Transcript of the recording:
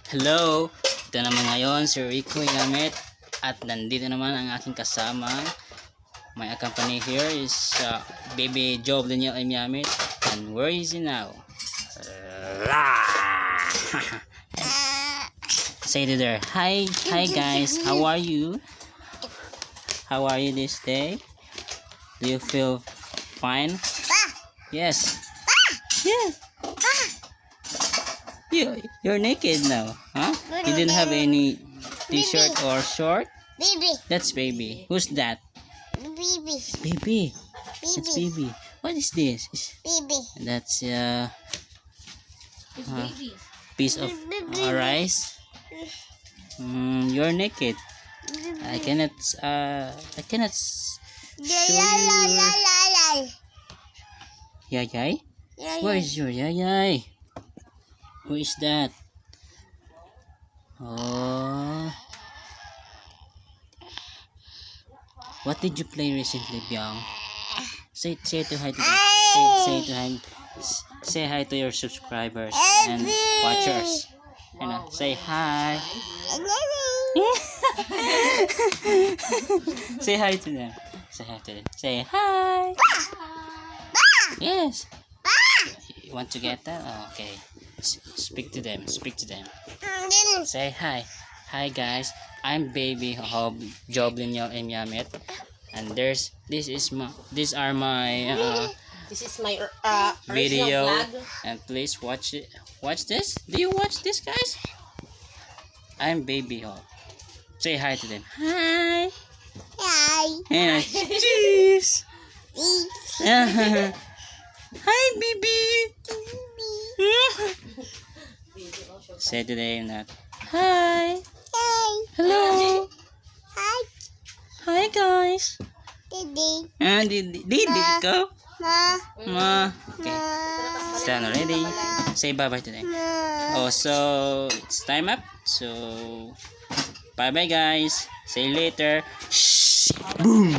Hello! Ito naman ngayon si Rico Yamit at nandito naman ang aking kasama. My accompany here is baby Job Daniel M. Yamit. And where is he now? Say to there, hi guys, how are you? How are you this day? Do you feel fine? Yes. Yes. You're naked now, huh? You didn't have any t-shirt or short? Baby. That's baby. Who's that? Baby. Baby. It's baby. What is this? Baby. That's piece of rice. You're naked. I cannot show you. Yayay? Where is your yayay? Who is that? Oh. What did you play recently, Byung? Say to hi to them. Say hi to your subscribers and watchers. You know, say hi. Say hi to them. Say hi to them. Say hi. Yes. You want to get that? Oh, okay. Speak to them. Speak to them. Say hi. Hi guys. I'm baby Job Daniel M. Yamit. And these are my This is my video. vlog. And please watch it. Watch this. Do you watch this, guys? I'm baby Hob. Say hi to them. Hi. Hi. And cheese. Hi, baby. Say to them that. Hi. Hi. Hello. Hi. Hi, guys. Didi. Didi go. Ma. Ma. Okay. Stand already. Say bye-bye to them. Oh, so it's time up. So bye-bye, guys. See you later. Shh. Boom.